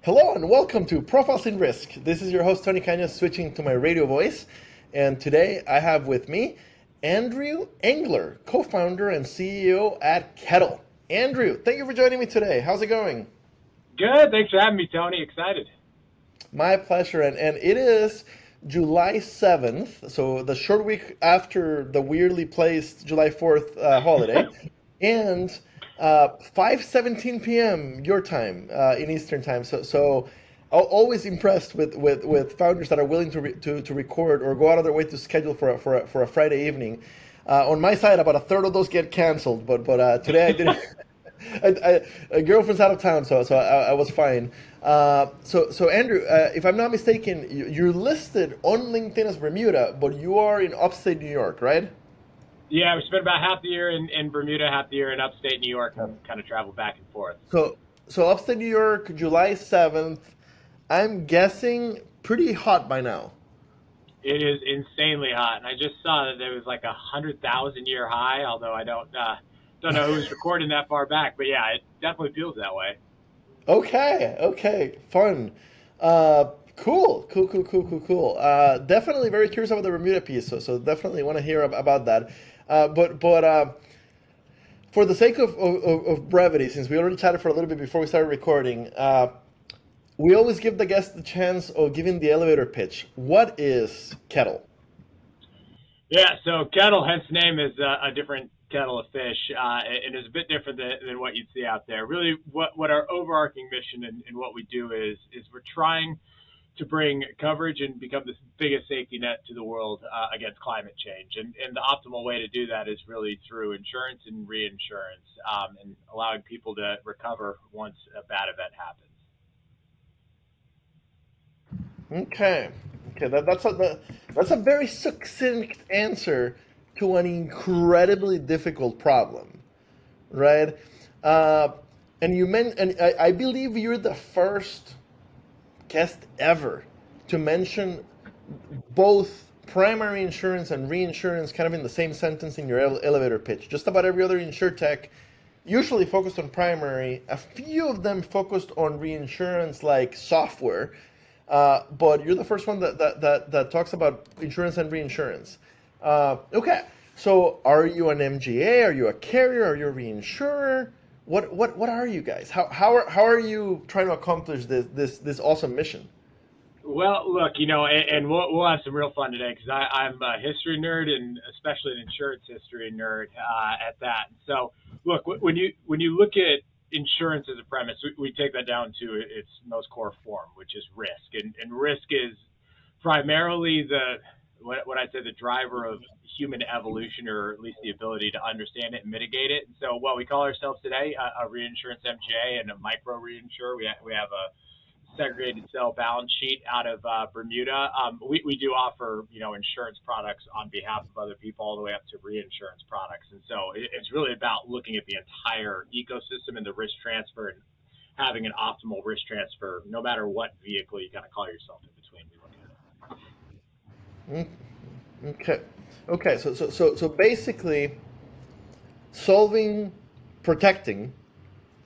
Hello and welcome to Profiles in Risk. This is your host Tony Cañas switching to my radio voice. And today I have with me Andrew Engler, co-founder and CEO at Kettle. Andrew, thank you for joining me today. How's it going? Good. Thanks for having me, Tony. Excited. My pleasure. And it is July 7th, so the short week after the weirdly placed July 4th holiday. And 5:17 p.m. your time in Eastern time. So always impressed with founders that are willing to record or go out of their way to schedule for a Friday evening. On my side, about a third of those get canceled, but today I didn't. A girlfriend's out of town, so I was fine. So Andrew, if I'm not mistaken, you're listed on LinkedIn as Bermuda, but you are in upstate New York, right? Yeah, we spent about half the year in Bermuda, half the year in upstate New York, and kind of travel back and forth. So upstate New York, July 7th. I'm guessing pretty hot by now. It is insanely hot, and I just saw that there was like 100,000 year high. Although I don't know who's recording that far back, but yeah, it definitely feels that way. Okay, fun. Cool. Definitely very curious about the Bermuda piece, so definitely want to hear about that. But for the sake of brevity, since we already chatted for a little bit before we started recording, we always give the guest the chance of giving the elevator pitch. What is Kettle? Yeah, so Kettle, hence the name, is a different kettle of fish, and is a bit different than what you'd see out there. Really, what our overarching mission and what we do is we're trying to bring coverage and become the biggest safety net to the world against climate change. And the optimal way to do that is really through insurance and reinsurance, and allowing people to recover once a bad event happens. Okay, that's a very succinct answer to an incredibly difficult problem, right? Uh, and I believe you're the first guest ever to mention both primary insurance and reinsurance kind of in the same sentence in your elevator pitch. Just about every other insurtech usually focused on primary. A few of them focused on reinsurance like software. But you're the first one that talks about insurance and reinsurance. Okay, so are you an MGA? Are you a carrier? Are you a reinsurer? What are you guys? How are you trying to accomplish this awesome mission? Well, look, and we'll have some real fun today because I'm a history nerd, and especially an insurance history nerd at that. So, look, when you look at insurance as a premise, we take that down to its most core form, which is risk, and risk is primarily what I'd say the driver of human evolution, or at least the ability to understand it and mitigate it. And so, what we call ourselves today, a reinsurance MGA and a micro-reinsurer. We have a segregated cell balance sheet out of Bermuda. We do offer, insurance products on behalf of other people all the way up to reinsurance products. And so it's really about looking at the entire ecosystem and the risk transfer, and having an optimal risk transfer, no matter what vehicle you kind of call yourself in between. We look at it. Mm, Okay, okay. So basically, solving, protecting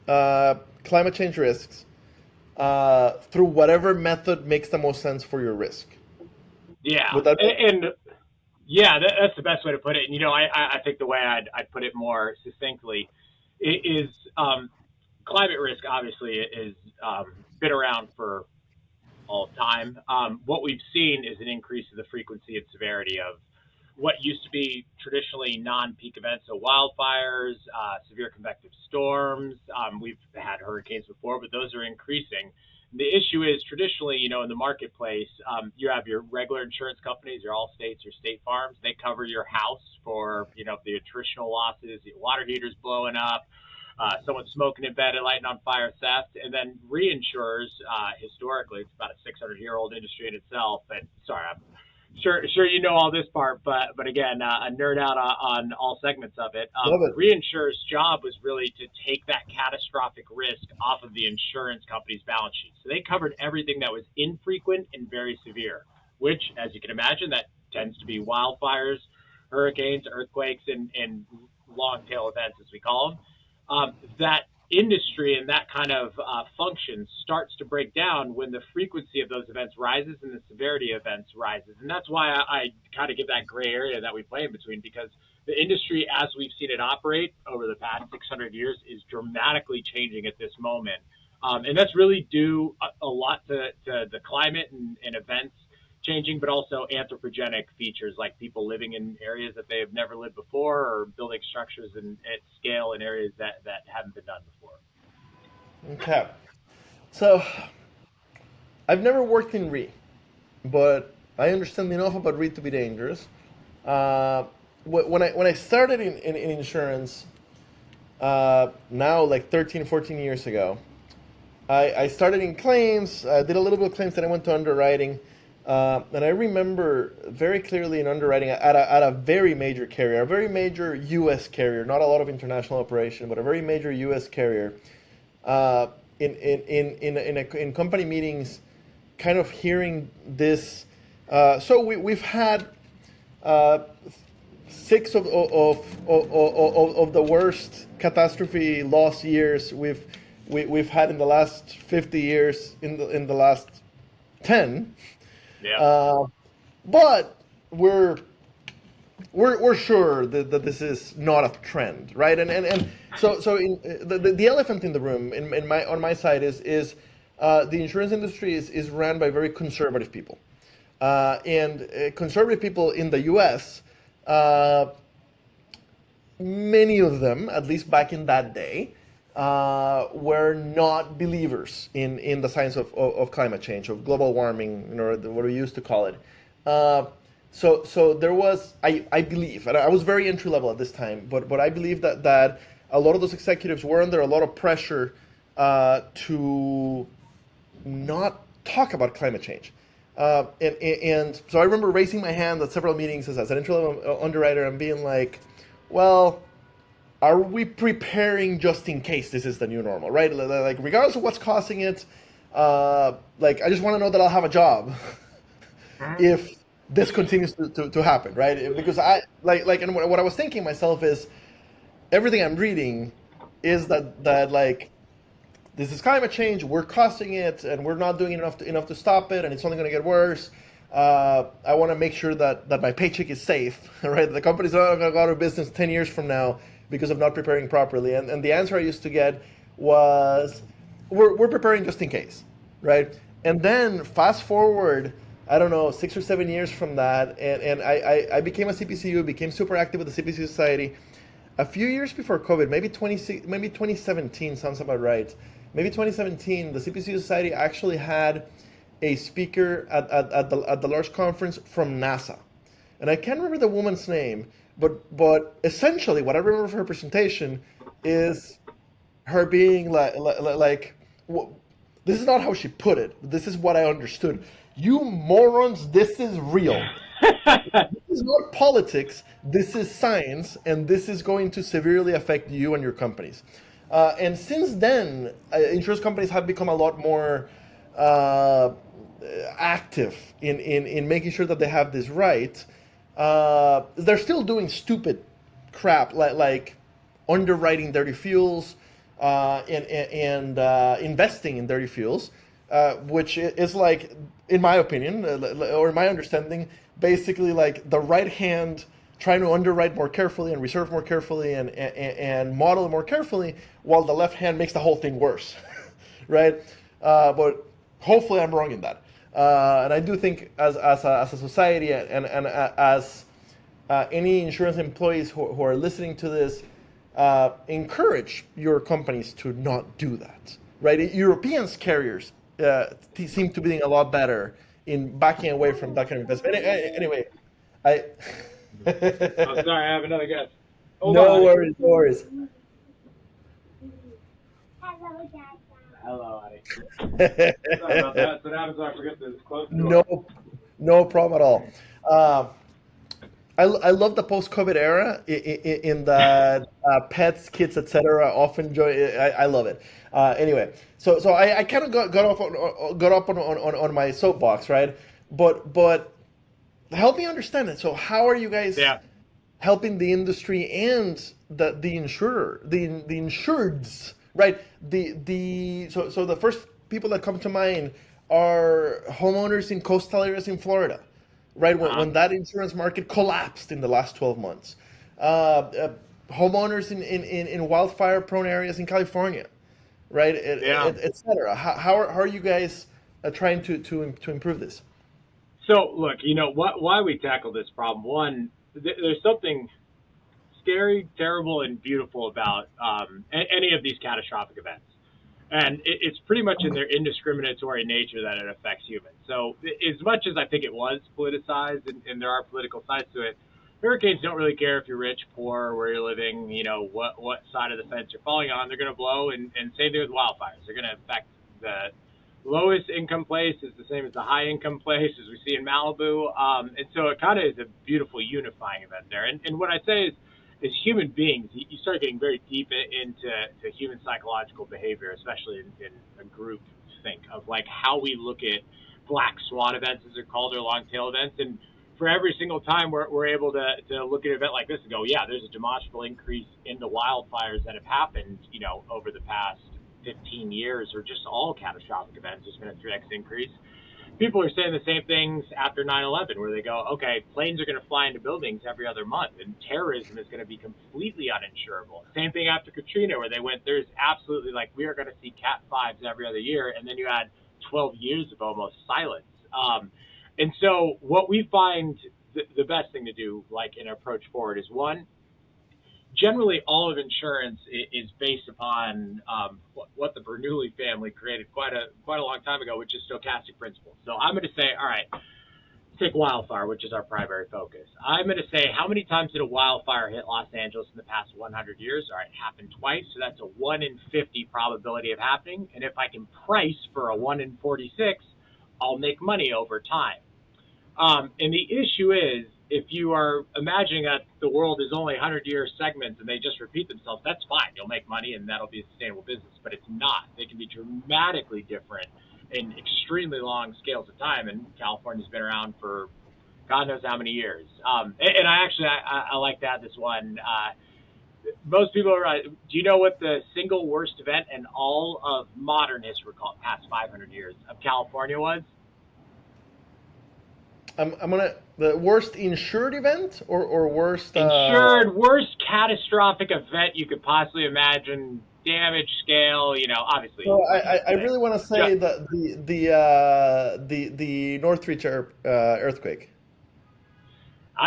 climate change risks through whatever method makes the most sense for your risk. Yeah, Would that be? and yeah, that's the best way to put it. And I think the way I'd put it more succinctly is climate risk. Obviously, is been around for all time. What we've seen is an increase in the frequency and severity of what used to be traditionally non-peak events, so wildfires, severe convective storms. We've had hurricanes before, but those are increasing. The issue is traditionally, in the marketplace, you have your regular insurance companies, your Allstates, your State Farms. They cover your house for, the attritional losses, your water heaters blowing up, someone smoking in bed and lighting on fire, theft. And then reinsurers, historically, it's about a 600-year-old industry in itself. And sorry, I'm sure all this part, but again, a nerd out on all segments of it. Love it. Reinsurer's job was really to take that catastrophic risk off of the insurance company's balance sheet. So they covered everything that was infrequent and very severe, which, as you can imagine, that tends to be wildfires, hurricanes, earthquakes, and long tail events, as we call them. That industry and that kind of function starts to break down when the frequency of those events rises and the severity of events rises. And that's why I kind of give that gray area that we play in between, because the industry, as we've seen it operate over the past 600 years, is dramatically changing at this moment. And that's really due a lot to the climate and events changing, but also anthropogenic features like people living in areas that they have never lived before, or building structures at scale in areas that haven't been done before. Okay. So I've never worked in RE, but I understand enough about RE to be dangerous. Uh, when I started in insurance, now like 13, 14 years ago, I started in claims, did a little bit of claims, then I went to underwriting. And I remember very clearly in underwriting at a very major carrier, a very major U.S. carrier, not a lot of international operation, but a very major U.S. carrier, uh, in company meetings, kind of hearing this. So we've had uh, six of the worst catastrophe loss years we've had in the last 50 years, in the last 10. Yeah. But we're sure that this is not a trend, right? And so the elephant in the room on my side is the insurance industry is run by very conservative people, and conservative people in the U.S. Many of them, at least back in that day, were not believers in the science of climate change, of global warming, what we used to call it. So there was, I believe, and I was very entry level at this time, but I believe that a lot of those executives were under a lot of pressure to not talk about climate change. And so I remember raising my hand at several meetings as an entry level underwriter and being like, well, are we preparing just in case this is the new normal, right? Like, regardless of what's causing it, like, I just want to know that I'll have a job if this continues to happen, right? Because and what I was thinking myself is, everything I'm reading is that like, this is climate change, we're causing it, and we're not doing enough to stop it, and it's only going to get worse. I want to make sure that my paycheck is safe, right? The company's not going to go out of business 10 years from now because of not preparing properly. And the answer I used to get was, we're preparing just in case, right? And then fast forward, I don't know, 6 or 7 years from that, and I became a CPCU, became super active with the CPCU Society. A few years before COVID, maybe 2017 sounds about right. Maybe 2017, the CPCU Society actually had a speaker at the large conference from NASA. And I can't remember the woman's name, but essentially what I remember of her presentation is her being like, this is not how she put it. This is what I understood. You morons, this is real. This is not politics. This is science, and this is going to severely affect you and your companies. And since then, insurance companies have become a lot more active in making sure that they have this right. They're still doing stupid crap like underwriting dirty fuels, and investing in dirty fuels, which is like, in my opinion, or in my understanding, basically like the right hand trying to underwrite more carefully and reserve more carefully and model more carefully, while the left hand makes the whole thing worse, right? But hopefully I'm wrong in that. And I do think as a society, and as any insurance employees who are listening to this, encourage your companies to not do that, right? European carriers seem to be doing a lot better in backing away from that kind of investment. Anyway, I. Oh, sorry, I have another guess. No worries, no worries. Hello, Adi. Sorry about that. That's what happens when I forget to close the door. No problem at all. I love the post-COVID era in that pets, kids, etc. often join. I love it. Anyway, so I kind of got up on my soapbox, right? But help me understand it. So how are you guys helping the industry and the insureds, right? So the first people that come to mind are homeowners in coastal areas in Florida, right? Uh-huh. When that insurance market collapsed in the last 12 months, homeowners in wildfire prone areas in California, right? Yeah. Et cetera. How are you guys trying to improve this? So look, why we tackle this problem. One, there's something scary, terrible, and beautiful about any of these catastrophic events. And it's pretty much in their indiscriminatory nature that it affects humans. So, as much as I think it was politicized, and there are political sides to it, hurricanes don't really care if you're rich, poor, where you're living, what side of the fence you're falling on. They're going to blow, and same thing with wildfires. They're going to affect the lowest income place is the same as the high income place, as we see in Malibu. And so it kind of is a beautiful unifying event there. And what I say is, as human beings, you start getting very deep into human psychological behavior, especially in a group think of like how we look at black swan events, as they're called, or long tail events. And for every single time we're able to look at an event like this and go, yeah, there's a demonstrable increase in the wildfires that have happened, over the past 15 years, or just all catastrophic events. There's been a 3x increase. People are saying the same things after 9/11, where they go, okay, planes are going to fly into buildings every other month, and terrorism is going to be completely uninsurable. Same thing after Katrina, where they went, there's absolutely, like, we are going to see Cat 5s every other year, and then you had 12 years of almost silence. And so what we find the best thing to do, like in approach forward, is one, generally all of insurance is based upon what the Bernoulli family created quite a long time ago, which is stochastic principles. So I'm going to say, all right, take wildfire, which is our primary focus. I'm going to say, how many times did a wildfire hit Los Angeles in the past 100 years? All right, it happened twice, so that's a 1 in 50 probability of happening. And if I can price for a 1 in 46, I'll make money over time. And the issue is, if you are imagining that the world is only 100-year segments and they just repeat themselves, that's fine. You'll make money and that'll be a sustainable business. But it's not. They can be dramatically different in extremely long scales of time. And California's been around for God knows how many years. And I like to add this one. Most people are. Do you know what the single worst event in all of modern history, called past 500 years, of California was? I'm gonna the worst insured event or worst. Insured, worst catastrophic event you could possibly imagine, damage scale, obviously. So I really want to Yeah. say that the Northridge earthquake.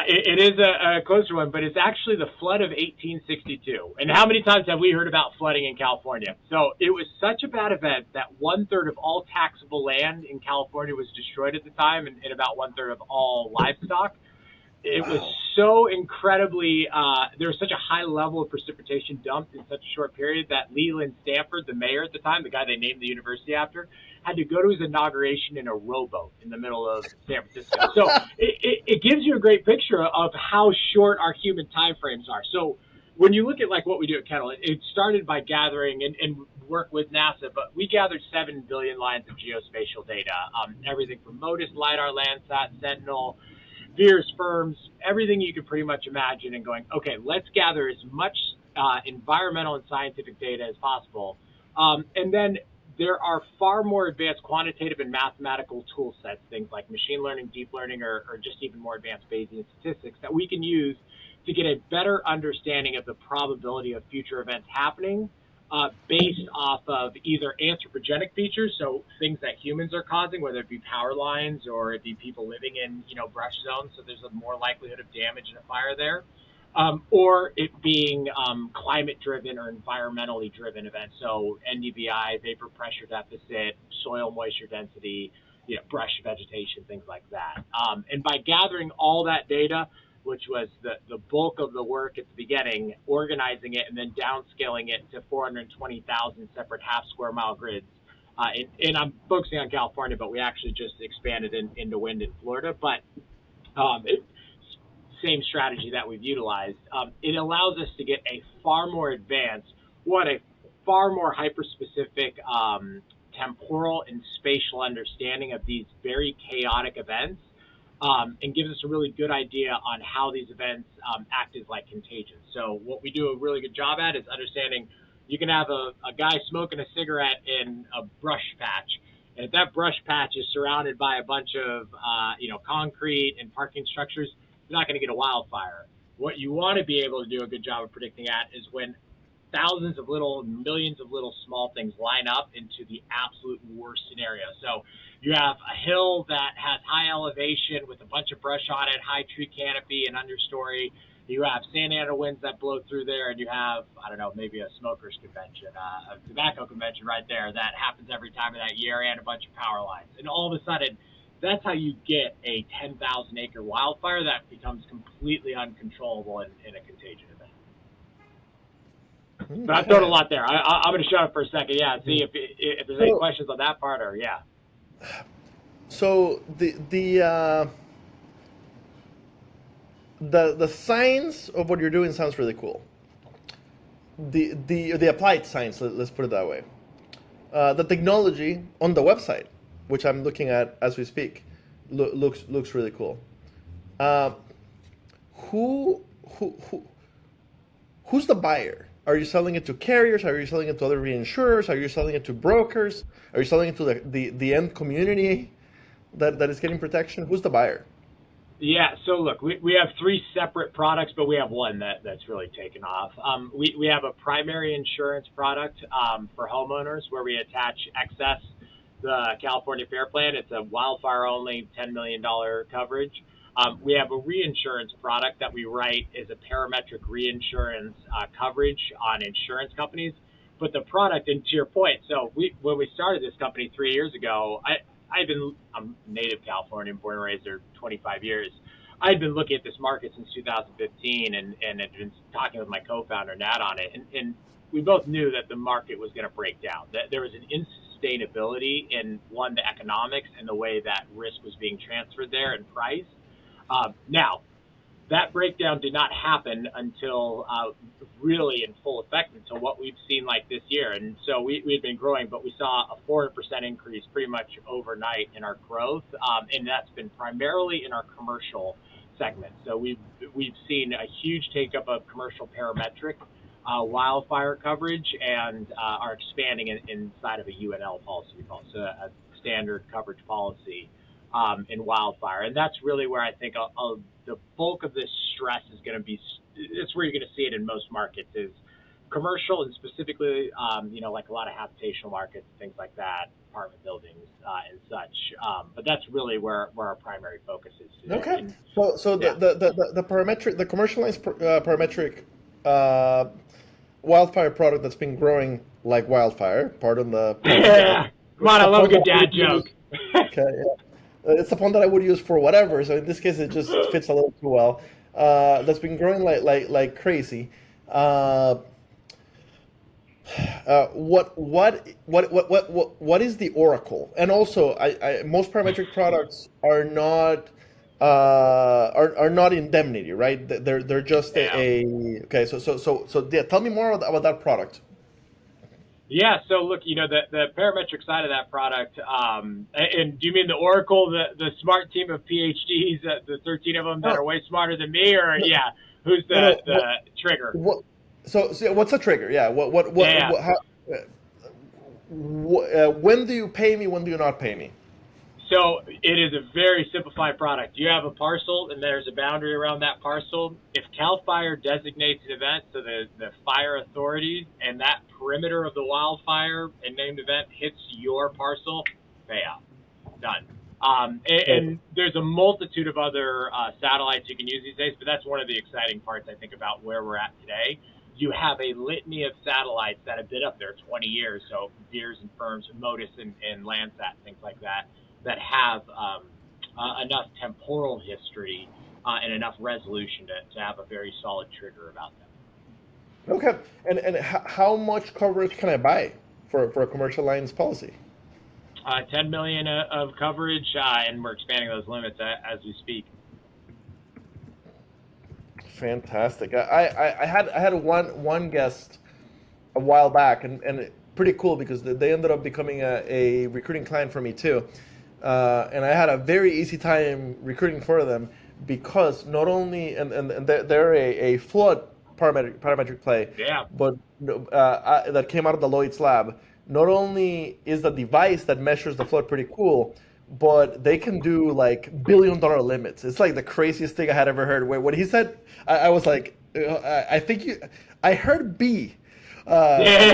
It is a closer one, but it's actually the flood of 1862. And how many times have we heard about flooding in California? So it was such a bad event that 1/3 of all taxable land in California was destroyed at the time, and about 1/3 of all livestock. It was Wow. so incredibly, there was such a high level of precipitation dumped in such a short period that Leland Stanford, the mayor at the time, the guy they named the university after, had to go to his inauguration in a rowboat in the middle of San Francisco. So it gives you a great picture of how short our human time frames are. So when you look at like what we do at Kettle, it started by gathering and work with NASA, but we gathered 7 billion lines of geospatial data, everything from MODIS, LIDAR, Landsat, Sentinel, Veers, firms, everything you could pretty much imagine, and going, okay, let's gather as much environmental and scientific data as possible. And then there are far more advanced quantitative and mathematical tool sets, things like machine learning, deep learning, or just even more advanced Bayesian statistics that we can use to get a better understanding of the probability of future events happening, based off of either anthropogenic features, so things that humans are causing, whether it be power lines or it be people living in, brush zones, so there's a more likelihood of damage in a fire there, or it being climate-driven or environmentally driven events, so NDVI, vapor pressure deficit, soil moisture density, brush vegetation, things like that. And by gathering all that data, which was the bulk of the work at the beginning, organizing it and then downscaling it to 420,000 separate half square mile grids. And I'm focusing on California, but we actually just expanded into wind in Florida. But same strategy that we've utilized. It allows us to get a far more advanced, a far more hyper-specific temporal and spatial understanding of these very chaotic events. And gives us a really good idea on how these events act as like contagions. So what we do a really good job at is understanding You can have a guy smoking a cigarette in a brush patch. And if that brush patch is surrounded by a bunch of, concrete and parking structures, you're not going to get a wildfire. What you want to be able to do a good job of predicting at is when thousands of little, millions of little small things line up into the absolute worst scenario. So you have a hill that has high elevation with a bunch of brush on it, high tree canopy and understory. You have Santa Ana winds that blow through there, and you have, I don't know, maybe a smokers convention, a tobacco convention right there that happens every time of that year, and a bunch of power lines. And all of a sudden, that's how you get a 10,000 acre wildfire that becomes completely uncontrollable in a contagion event. But I've thrown a lot there. I'm going to shut up for a second. Yeah, and see if there's any questions on that part, or yeah. So the science of what you're doing sounds really cool. The applied science, let's put it that way. The technology on the website, which I'm looking at as we speak, looks really cool. Who's the buyer? Are you selling it to carriers? Are you selling it to other reinsurers? Are you selling it to brokers? Are you selling it to the end community that is getting protection? Who's the buyer? Yeah, so look, we have three separate products, but we have one that's really taken off. We have a primary insurance product for homeowners where we attach excess, the California PIR plan. It's a wildfire-only $10 million coverage. We have a reinsurance product that we write as a parametric reinsurance coverage on insurance companies. But the product, and to your point, so when we started this company 3 years ago, I'm native Californian, born and raised there 25 years. I'd been looking at this market since 2015 and had been talking with my co-founder, Nat, on it. And we both knew that the market was going to break down, that there was an insustainability in, one, the economics and the way that risk was being transferred there and priced. Now, that breakdown did not happen until really in full effect until what we've seen like this year. And so we've been growing, but we saw a 400% increase pretty much overnight in our growth. And that's been primarily in our commercial segment. So we've seen a huge take up of commercial parametric wildfire coverage and are expanding inside of a UNL policy, so a standard coverage policy. In wildfire. And that's really where I think the bulk of this stress is going to be. It's where you're going to see it in most markets is commercial and specifically, like a lot of habitational markets, things like that, apartment buildings and such. But that's really where our primary focus is today. Okay. And, so yeah. the parametric, the commercialized parametric wildfire product that's been growing like wildfire, pardon the... Yeah. Come on, I love a good dad joke. Okay, yeah. It's a pun that I would use for whatever. So in this case, it just fits a little too well. That's been growing like crazy. What is the oracle? And also, most parametric products are not indemnity, right? They're just okay. So yeah. Tell me more about that product. Yeah, so look, the parametric side of that product, and do you mean the Oracle, the smart team of PhDs, the 13 of them that are way smarter than me, or who's the trigger? So what's a trigger? Yeah, when do you pay me? When do you not pay me? So it is a very simplified product. You have a parcel, and there's a boundary around that parcel. If CAL FIRE designates an event, so the fire authority, and that perimeter of the wildfire and named event hits your parcel, payout. Done. And there's a multitude of other satellites you can use these days, but that's one of the exciting parts, I think, about where we're at today. You have a litany of satellites that have been up there 20 years, so Veers and Firms, Modus and Landsat, things like that have enough temporal history and enough resolution to have a very solid trigger about them. Okay. And how much coverage can I buy for a commercial lines policy? 10 million of coverage, and we're expanding those limits as we speak. Fantastic. I had one guest a while back, and pretty cool because they ended up becoming a recruiting client for me too. And I had a very easy time recruiting for them because not only and they're a flood parametric play, Yeah. but that came out of the Lloyd's lab. Not only is the device that measures the float pretty cool, but they can do like $1 billion limits. It's like the craziest thing I had ever heard. When he said, I was like, I think you, I heard B. Yeah.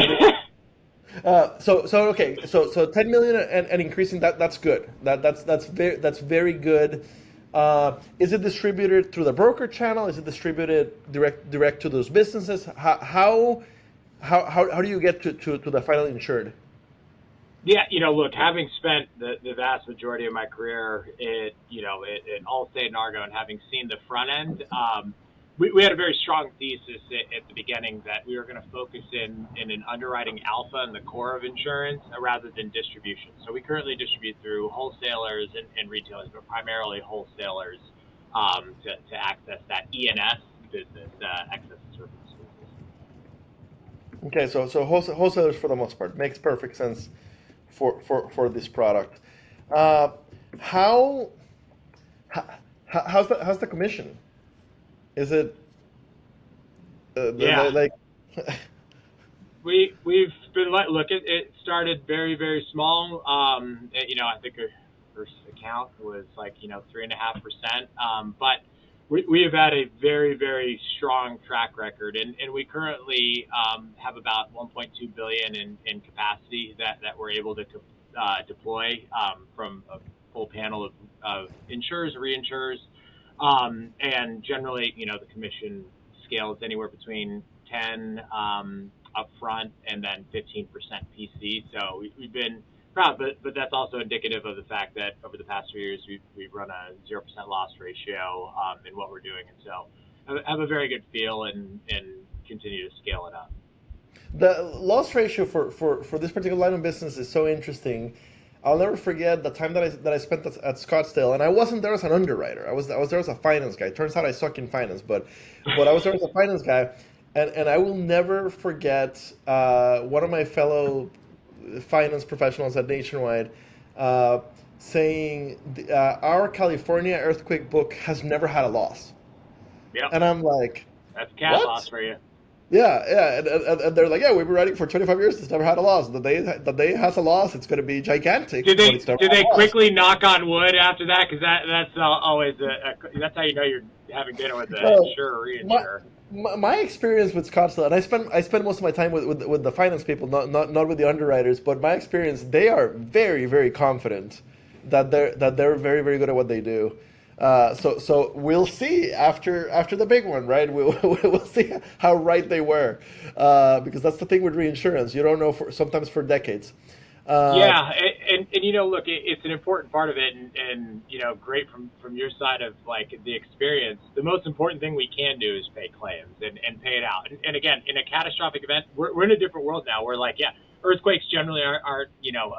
So 10 million and increasing that's good. That's very good. Is it distributed through the broker channel? Is it distributed direct to those businesses? How do you get to the final insured? Yeah, look, having spent the vast majority of my career at Allstate and Argo, and having seen the front end, we had a very strong thesis at the beginning that we were going to focus in an underwriting alpha in the core of insurance rather than distribution. So we currently distribute through wholesalers and retailers, but primarily wholesalers to access that E&S business, excess and surplus business. Okay, so wholesalers for the most part makes perfect sense for this product. Uh, how, how's the commission? Is it Yeah. like We've been look. It started very very small. I think our first account was like 3.5%. But we have had a very very strong track record, and we currently have about 1.2 billion in capacity that we're able to deploy from a full panel of insurers, reinsurers, and generally the commission scales anywhere between 10 upfront and then 15% PC. So we've been proud, but that's also indicative of the fact that over the past 3 years we've run a 0% loss ratio in what we're doing, and so I have a very good feel and continue to scale it up. the loss ratio for this particular line of business is so interesting. I'll never forget the time that I spent at Scottsdale, and I wasn't there as an underwriter. I was there as a finance guy. Turns out I suck in finance, but I was there as a finance guy, and I will never forget one of my fellow finance professionals at Nationwide saying our California earthquake book has never had a loss, Yep, and I'm like, that's cat what? loss for you. Yeah, and they're like, yeah, we've been writing for 25 years. It's never had a loss. The day it has a loss, it's going to be gigantic. Did But it's never did had they a loss. quickly knock on wood after that? Because that's always that's how you know you're having dinner with the So insurer or my, reinsurer. my experience with Scottsdale, and I spend most of my time with the finance people, not with the underwriters. But my experience, they are very very confident that they're very very good at what they do. So we'll see after the big one, right? We'll see how right they were, because that's the thing with reinsurance. You don't know sometimes for decades. Uh, Yeah, and look, it's an important part of it, and great from your side of like the experience. The most important thing we can do is pay claims and pay it out. And again, in a catastrophic event, we're in a different world now. We're like, yeah, earthquakes generally aren't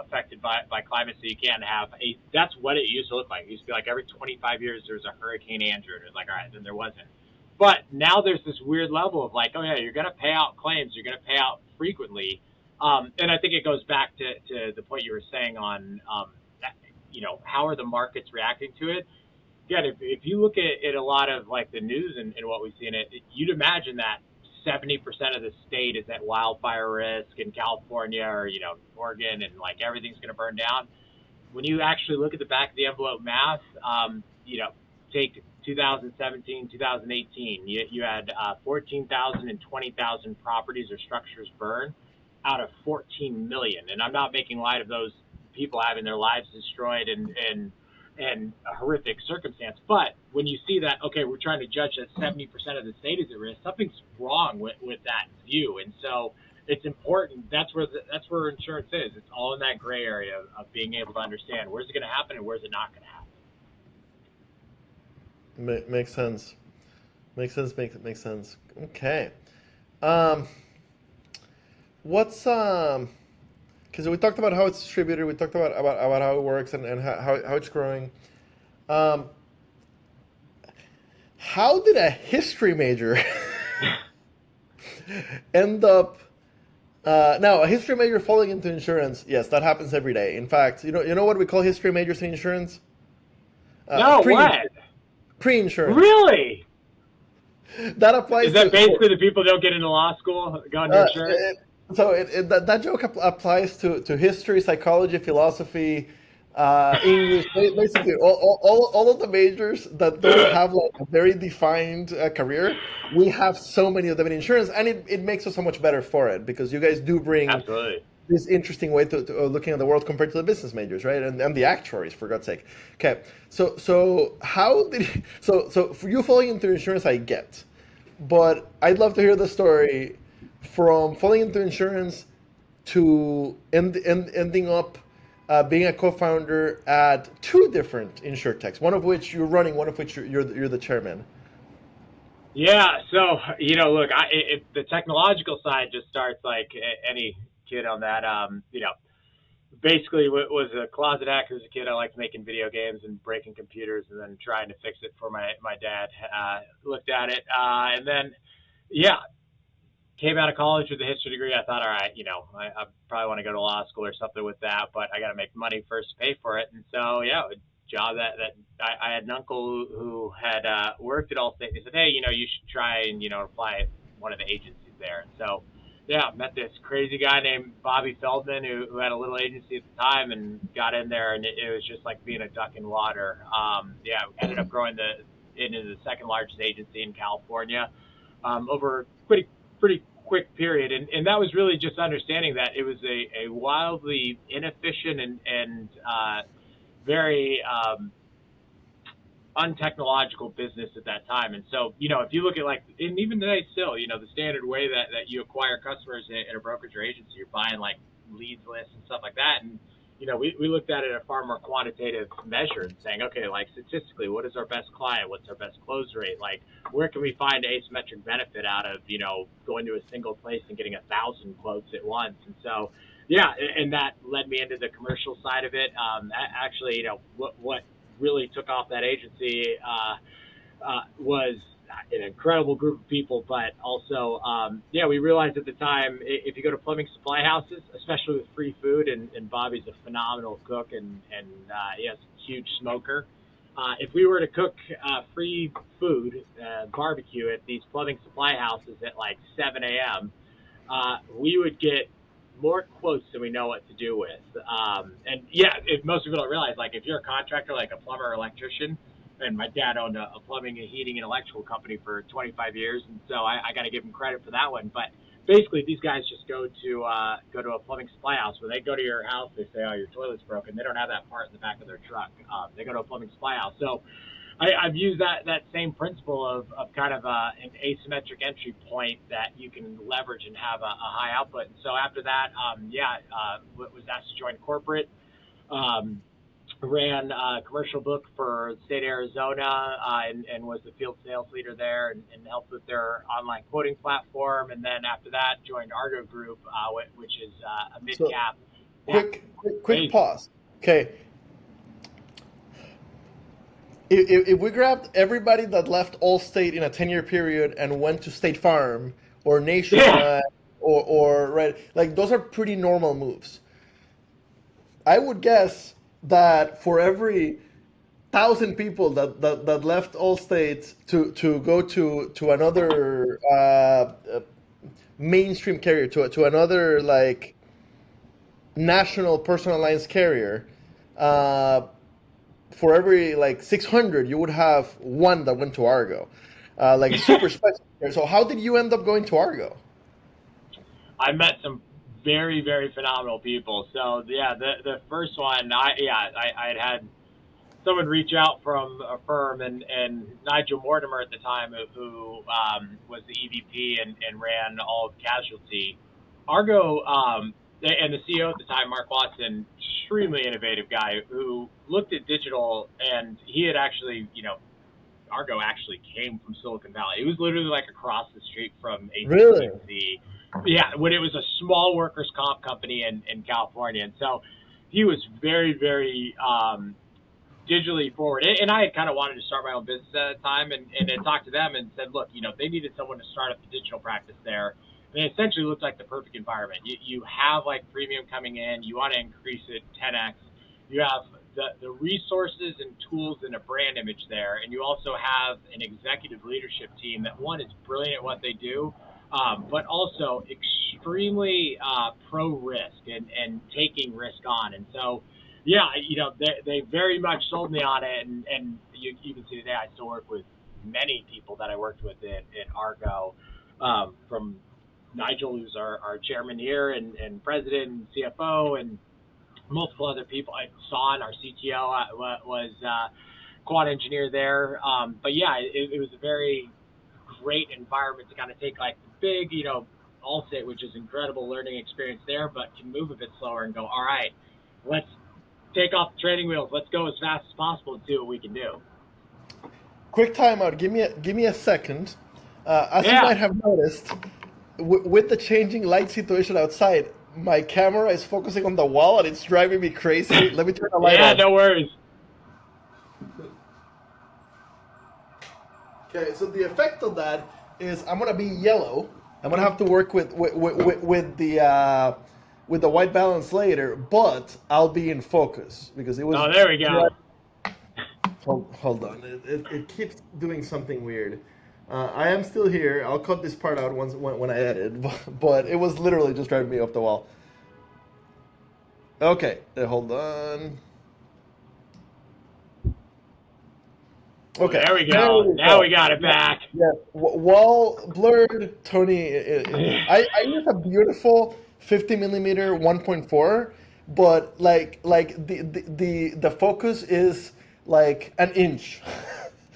affected by climate, so you can't have a. That's what it used to look like. It used to be like every 25 years there's a Hurricane Andrew, and it's like, all right, then there wasn't. But now there's this weird level of like, oh yeah, you're gonna pay out claims, you're gonna pay out frequently. And I think it goes back to the point you were saying on, how are the markets reacting to it? Again, if you look at a lot of like the news and what we see in it, you'd imagine that 70% of the state is at wildfire risk in California or, Oregon, and like everything's going to burn down. When you actually look at the back of the envelope math, take 2017, 2018, you had 14,000 and 20,000 properties or structures burn out of 14 million. And I'm not making light of those people having their lives destroyed and a horrific circumstance. But when you see that, okay, we're trying to judge that 70% of the state is at risk, something's wrong with that view. And so it's important. That's where insurance is. It's all in that gray area of being able to understand where's it going to happen and where's it not going to happen. Makes sense. Makes sense. Okay. Um, what's because we talked about how it's distributed. We talked about how it works and how it's growing. Um, how did a history major end up? Now, a history major falling into insurance, yes, that happens every day. In fact, you know what we call history majors in insurance? No, Pre what? pre-insurance. Really? That applies Is that to basically the people who don't get into law school go into Uh, insurance? it, that joke applies to history, psychology, philosophy, English, basically all of the majors that don't have like a very defined career. We have so many of them in insurance, and it makes us so much better for it because you guys do bring Absolutely. this interesting way to looking at the world compared to the business majors, right? And the actuaries, for God's sake. Okay, so how did so for you falling into insurance, I get, but I'd love to hear the story from falling into insurance to ending up being a co-founder at two different insurtechs, one of which you're running, one of which you're the chairman. Yeah, so look, the technological side just starts like any kid on that. Basically was a closet hacker as a kid. I liked making video games and breaking computers, and then trying to fix it for my dad. Looked at it, and then yeah, came out of college with a history degree. I thought, all right, I probably want to go to law school or something with that, but I got to make money first to pay for it. And so, yeah, a job that I had an uncle who had worked at Allstate. And he said, hey, you should try and, apply at one of the agencies there. And so, yeah, met this crazy guy named Bobby Feldman who had a little agency at the time and got in there. And it was just like being a duck in water. Yeah, ended up growing into the second largest agency in California over pretty quick period. And that was really just understanding that it was a wildly inefficient and very untechnological business at that time. And so, if you look at and even today still, the standard way that you acquire customers in a brokerage or agency, you're buying like leads lists and stuff like that. And, we looked at it at a far more quantitative measure and saying, okay, like statistically, what is our best client? What's our best close rate? Like, where can we find asymmetric benefit out of, going to a single place and getting 1,000 quotes at once? And so, yeah, and that led me into the commercial side of it. Actually, what really took off that agency was an incredible group of people, but also, yeah, we realized at the time if you go to plumbing supply houses, especially with free food, and Bobby's a phenomenal cook and he has a huge smoker. If we were to cook free food, barbecue at these plumbing supply houses at like 7 a.m., we would get more quotes than we know what to do with. And yeah, if most people don't realize, like if you're a contractor, like a plumber or electrician, and my dad owned a plumbing and heating and electrical company for 25 years, and so I got to give him credit for that one. But basically, these guys just go to a plumbing supply house. When they go to your house, they say, "Oh, your toilet's broken." They don't have that part in the back of their truck. They go to a plumbing supply house. So I've used that same principle of kind of an asymmetric entry point that you can leverage and have a high output. And so after that, was asked to join corporate. Um, Ran a commercial book for the state of Arizona and was the field sales leader there and helped with their online quoting platform. And then after that, joined Argo Group, which is a mid So cap. Yeah, quick crazy. pause. Okay, if we grabbed everybody that left Allstate in a 10-year period and went to State Farm or Yeah. Nationwide or right, like those are pretty normal moves. I would guess that for every thousand people that left Allstate to go to another mainstream carrier to another like national personal lines carrier, uh, for every like 600 you would have one that went to Argo, like a super special. So how did you end up going to Argo? I met some very, very phenomenal people. So yeah, the first one, I had someone reach out from a firm, and Nigel Mortimer at the time, who was the EVP and ran all of casualty. Argo, and the CEO at the time, Mark Watson, extremely innovative guy who looked at digital, and he had actually, Argo actually came from Silicon Valley. It was literally like across the street from Really? ACCC. Yeah, when it was a small workers' comp company in California. And so he was very, very digitally forward. And I had kind of wanted to start my own business at the time and had talked to them and said, look, they needed someone to start up the digital practice there. And it essentially looked like the perfect environment. You have like premium coming in, you want to increase it 10x. You have the resources and tools and a brand image there, and you also have an executive leadership team that one is brilliant at what they do, but also extremely pro risk and taking risk on. And so, yeah, they very much sold me on it, and you can see today I still work with many people that I worked with at Argo, from Nigel, who's our chairman here and president and CFO, and multiple other people. Son, our CTO, was quad engineer there. But yeah, it was a very great environment to kind of take like the big, Allstate, which is incredible learning experience there, but can move a bit slower and go, all right, let's take off the training wheels. Let's go as fast as possible and see what we can do. Quick timeout. Give me a second. As you Yeah. might have noticed, with the changing light situation outside, my camera is focusing on the wall and it's driving me crazy. Let me turn the light Yeah, on. no worries. Okay, so the effect of that is I'm gonna be yellow. I'm gonna have to work with the white balance later, but I'll be in focus because it was. Oh, there we go. Hold on, it keeps doing something weird. I am still here. I'll cut this part out when I edit, but it was literally just driving me off the wall. Okay, hold on. Okay, There we go. Now we got it back. Yeah, wall blurred, Tony. I use a beautiful 50 millimeter 1.4, but like the focus is like an inch.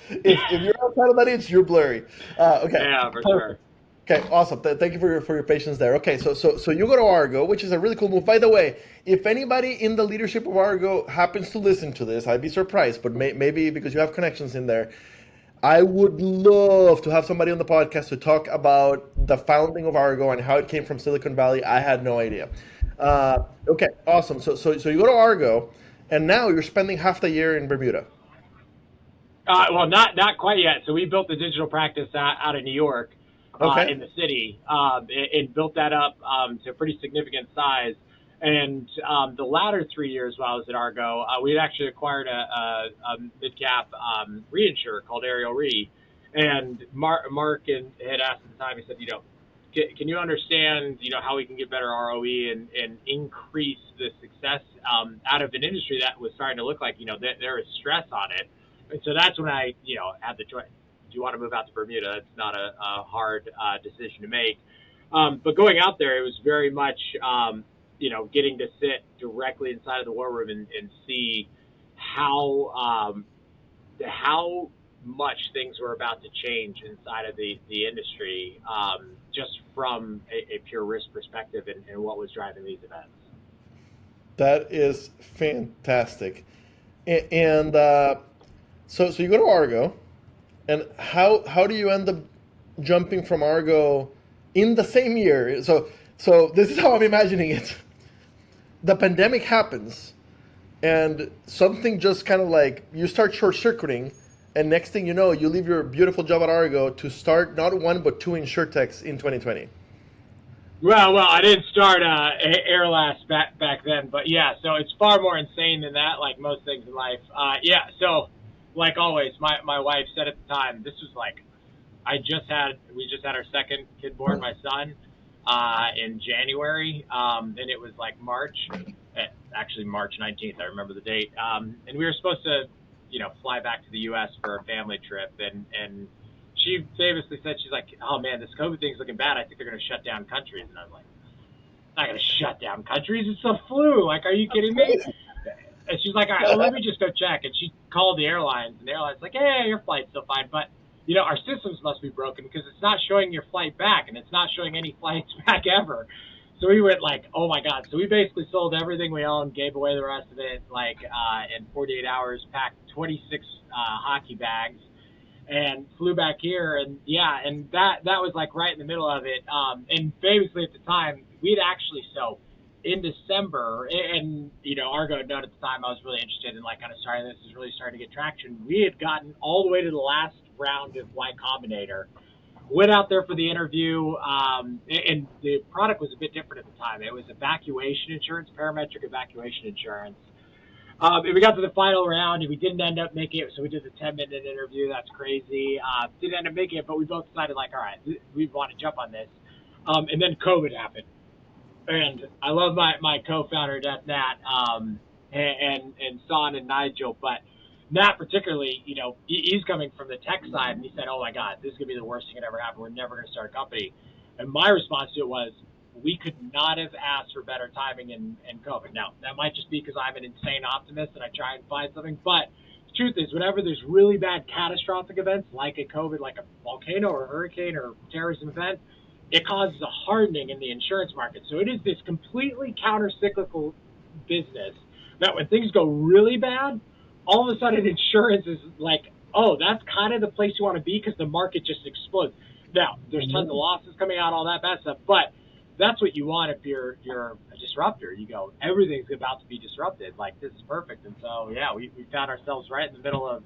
If you're outside of that inch, you're blurry. Okay. Yeah, for Perfect. sure. Okay, awesome. Thank you for your patience there. Okay, so you go to Argo, which is a really cool move. By the way, if anybody in the leadership of Argo happens to listen to this, I'd be surprised, but maybe because you have connections in there, I would love to have somebody on the podcast to talk about the founding of Argo and how it came from Silicon Valley. I had no idea. Okay, awesome. So you go to Argo, and now you're spending half the year in Bermuda. Well, not quite yet. So we built the digital practice out of New York, Okay. in the city, and built that up to a pretty significant size. And the latter 3 years while I was at Argo, we had actually acquired a mid-cap reinsurer called Ariel Re. And Mark had asked at the time, he said, can you understand, how we can get better ROE and increase the success out of an industry that was starting to look like, there was stress on it. And so that's when I, had the choice. Do you want to move out to Bermuda? That's not a hard decision to make. But going out there, it was very much, getting to sit directly inside of the war room and see how much things were about to change inside of the industry, just from a pure risk perspective and what was driving these events. That is fantastic. And so you go to Argo, and how do you end up jumping from Argo in the same year? So this is how I'm imagining it. The pandemic happens, and something just kind of like you start short circuiting, and next thing you know, you leave your beautiful job at Argo to start not one but two insurtechs in 2020. Well, I didn't start Airlast back then, but yeah, so it's far more insane than that, like most things in life. Yeah, so like always, my wife said at the time, this was like, we just had our second kid born, my son, in January, and it was like March 19th, I remember the date, and we were supposed to, fly back to the U.S. for a family trip, and she famously said, she's like, oh man, this COVID thing's looking bad. I think they're going to shut down countries. And I was like, not going to shut down countries. It's the flu. Like, are you kidding me? And she's like, all right, well, let me just go check. And she called the airlines, and the airline's like, hey, your flight's still fine. But, our systems must be broken because it's not showing your flight back, and it's not showing any flights back ever. So we went like, oh my God. So we basically sold everything we owned, gave away the rest of it, like, in 48 hours, packed 26 hockey bags, and flew back here. And yeah, and that was like right in the middle of it. And famously at the time, we'd actually, so in December, and Argo had known at the time I was really interested in like kind of starting this, is really starting to get traction. We had gotten all the way to the last round of Y Combinator, went out there for the interview, and the product was a bit different at the time. It was evacuation insurance, parametric evacuation insurance. And we got to the final round, and we didn't end up making it. So we did the 10-minute interview. That's crazy. Didn't end up making it, but we both decided, like, all right, we want to jump on this. And then COVID happened. And I love my co-founder, Nat, and Son and Nigel. But Nat particularly, he's coming from the tech side, and he said, oh, my God, this is going to be the worst thing that ever happened. We're never going to start a company. And my response to it was, we could not have asked for better timing in COVID. Now, that might just be because I'm an insane optimist and I try and find something. But the truth is, whenever there's really bad catastrophic events like a COVID, like a volcano or a hurricane or terrorism event, it causes a hardening in the insurance market. So it is this completely counter-cyclical business that when things go really bad, all of a sudden insurance is like, oh, that's kind of the place you want to be because the market just explodes. Now, there's tons of losses coming out, all that bad stuff, but that's what you want if you're a disruptor. You go, everything's about to be disrupted. Like, this is perfect. And so, yeah, we found ourselves right in the middle of a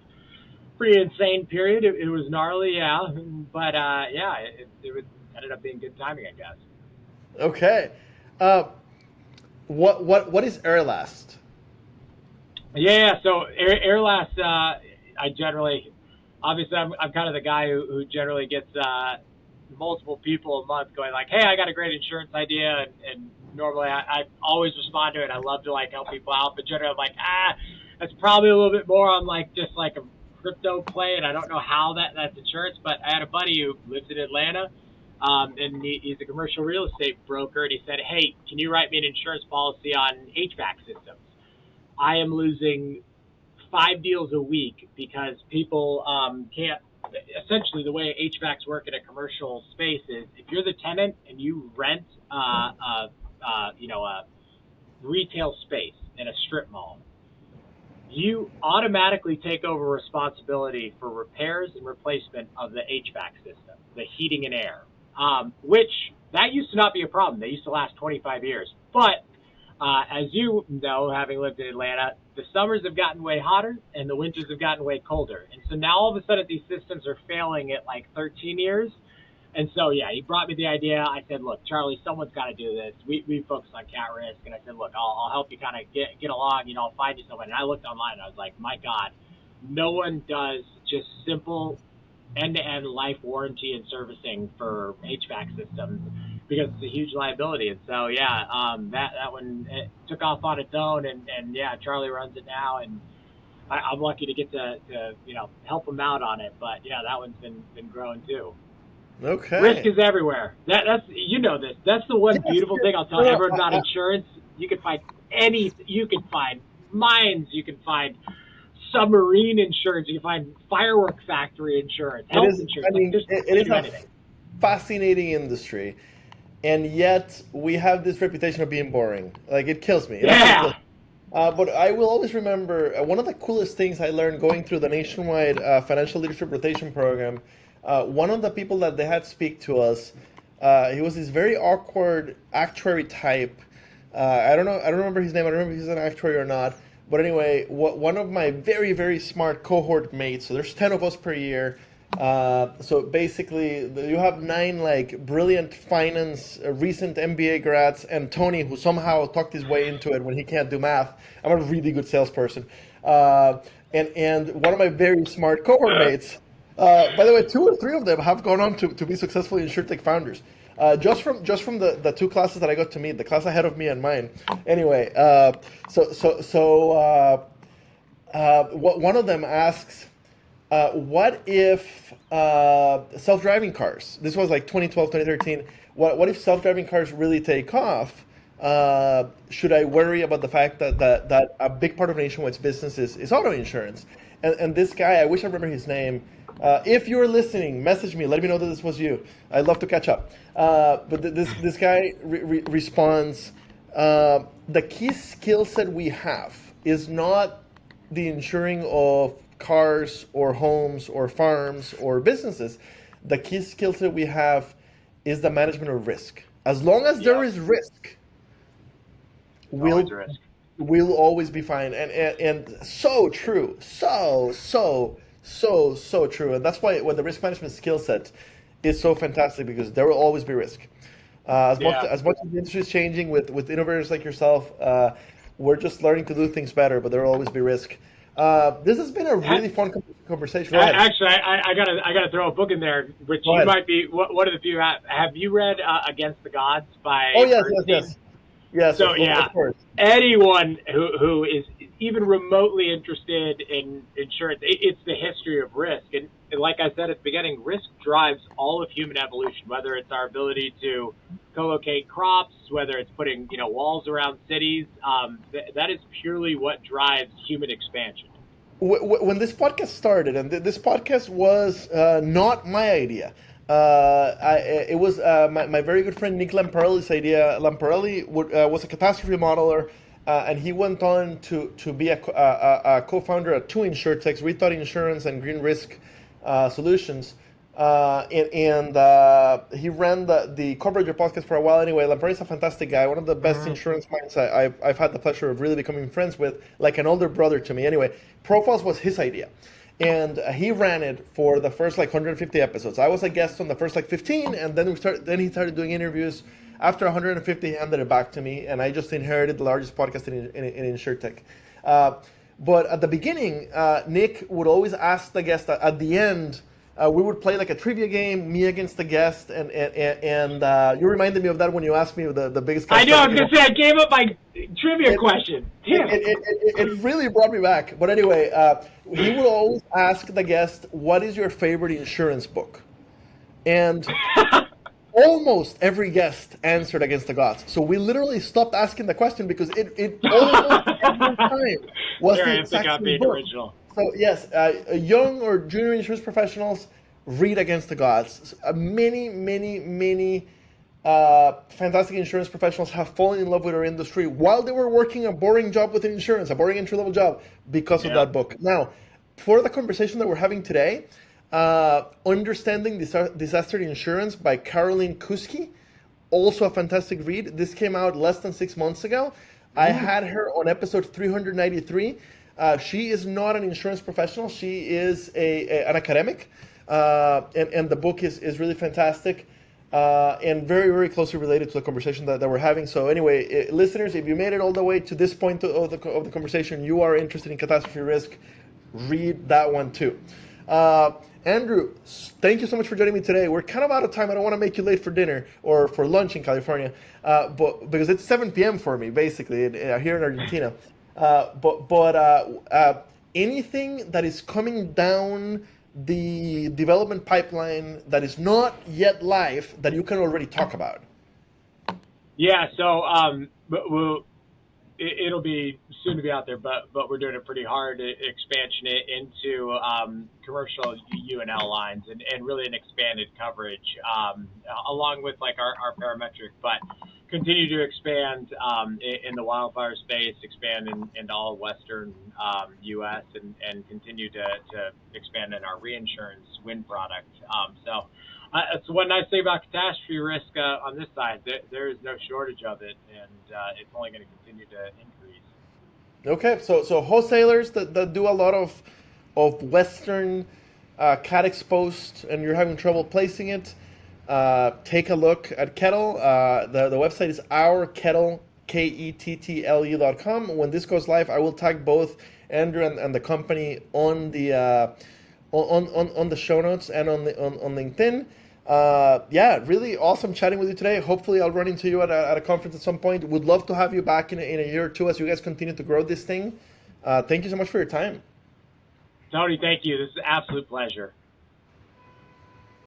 pretty insane period. It was gnarly, yeah. But, yeah, it ended up being good timing, I guess. Okay. What is Airlast? Yeah, so Airlast, I generally, obviously, I'm kind of the guy who generally gets multiple people a month going like, hey, I got a great insurance idea, and normally I always respond to it. I love to like help people out, but generally I'm like, that's probably a little bit more on like just like a crypto play, and I don't know how that's insurance. But I had a buddy who lives in Atlanta, and he's a commercial real estate broker, and he said, hey, can you write me an insurance policy on HVAC systems? I am losing 5 deals a week because people can't. Essentially, the way HVACs work in a commercial space is if you're the tenant and you rent, a retail space in a strip mall, you automatically take over responsibility for repairs and replacement of the HVAC system, the heating and air, which that used to not be a problem. They used to last 25 years. But as you know, having lived in Atlanta, the summers have gotten way hotter and the winters have gotten way colder. And so now all of a sudden these systems are failing at like 13 years. And so, yeah, he brought me the idea. I said, look, Charlie, someone's got to do this. We focus on cat risk. And I said, look, I'll help you kind of get along. I'll find you someone. And I looked online and I was like, my God, no one does just simple end-to-end life warranty and servicing for HVAC systems because it's a huge liability. And so, yeah, that one it took off on its own. And yeah, Charlie runs it now. And I'm lucky to get to help him out on it. But, yeah, that one's been growing too. Okay. Risk is everywhere. That's this. That's the one beautiful thing I'll tell everyone about insurance. You can find you can find mines, you can find submarine insurance, you can find firework factory insurance, health insurance. It is a fascinating industry, and yet we have this reputation of being boring. Like, it kills me. But I will always remember one of the coolest things I learned going through the nationwide financial leadership rotation program. One of the people that they had speak to us, he was this very awkward actuary type. I don't remember his name. I don't remember if he's an actuary or not. But anyway, one of my very, very smart cohort mates, so there's 10 of us per year. So basically, you have 9 like brilliant finance, recent MBA grads, and Tony, who somehow talked his way into it when he can't do math. I'm a really good salesperson. And one of my very smart cohort mates, by the way, 2 or 3 of them have gone on to be successful insurtech founders. Just from the 2 classes that I got to meet, the class ahead of me and mine. Anyway, one of them asks, what if self-driving cars? This was like 2012, 2013. What if self-driving cars really take off? Should I worry about the fact that a big part of Nationwide's business is auto insurance? And this guy, I wish I remember his name. If you're listening, message me. Let me know that this was you. I'd love to catch up. But this guy responds, the key skill set we have is not the insuring of cars or homes or farms or businesses. The key skill set we have is the management of risk. As long as there is risk, we'll always be fine. And so true. So true. And that's why the risk management skill set is so fantastic, because there will always be risk. As much as the industry is changing with innovators like yourself, We're just learning to do things better, but there will always be risk. This has been a really fun conversation. Go ahead. Actually, I gotta throw a book in there, which Go you ahead. might be one of the few. Have you read Against the Gods Oh by yes, yes, Bernstein? yes, yes. So Of yeah, course. anyone who is even remotely interested in insurance, it's the history of risk. And like I said at the beginning, risk drives all of human evolution. Whether it's our ability to co-locate crops, whether it's putting walls around cities, that is purely what drives human expansion. When this podcast started, and this podcast was not my idea. It was my very good friend Nick Lamparelli's idea. Lamparelli was a catastrophe modeler, and he went on to be a co-founder at two insurtechs, Rethought Insurance and Green Risk Solutions. He ran the Coverage podcast for a while anyway. Lamparelli is a fantastic guy, one of the best insurance minds I've had the pleasure of really becoming friends with, like an older brother to me. Anyway, Profiles was his idea. And he ran it for the first like 150 episodes. I was a guest on the first like 15, and then he started doing interviews. After 150, he handed it back to me, and I just inherited the largest podcast in InsurTech. But at the beginning, Nick would always ask the guest at the end. We would play like a trivia game, me against the guest, and you reminded me of that when you asked me the biggest. I know. I was gonna say I gave up my trivia question. It really brought me back. But anyway, he would always ask the guest, "What is your favorite insurance book?" And almost every guest answered Against the Gods. So we literally stopped asking the question because it almost every time was There, the I have to exact copy same an book. original. So yes, young or junior insurance professionals read Against the Gods. Many fantastic insurance professionals have fallen in love with our industry while they were working a boring job within insurance, a boring entry-level job, because of Yeah. that book. Now, for the conversation that we're having today, Understanding Disaster Insurance by Caroline Kuski, also a fantastic read. This came out less than 6 months ago. I had her on episode 393. She is not an insurance professional. She is an academic, and the book is really fantastic and very closely related to the conversation that we're having. So anyway, listeners, if you made it all the way to this point of the conversation, you are interested in catastrophe risk, read that one too. Andrew, thank you so much for joining me today. We're kind of out of time. I don't want to make you late for dinner or for lunch in California, but because it's 7 p.m. for me, basically, here in Argentina. Anything that is coming down the development pipeline that is not yet live that you can already talk about? Yeah. So it'll be soon to be out there, but we're doing a pretty hard expansion into commercial UNL lines and really an expanded coverage along with like our parametric, but continue to expand in the wildfire space, expand into all Western U.S. and continue to expand in our reinsurance wind product. That's one nice thing about catastrophe risk on this side. There is no shortage of it, and it's only going to continue to increase. Okay, so wholesalers that do a lot of Western cat exposed, and you're having trouble placing it, take a look at Kettle. The website is ourkettle, KETTLU.com. When this goes live, I will tag both Andrew and the company on the on the show notes and on LinkedIn. Yeah, really awesome chatting with you today. Hopefully I'll run into you at a conference at some point. Would love to have you back in a year or two as you guys continue to grow this thing. Thank you so much for your time. Tony, thank you. This is an absolute pleasure.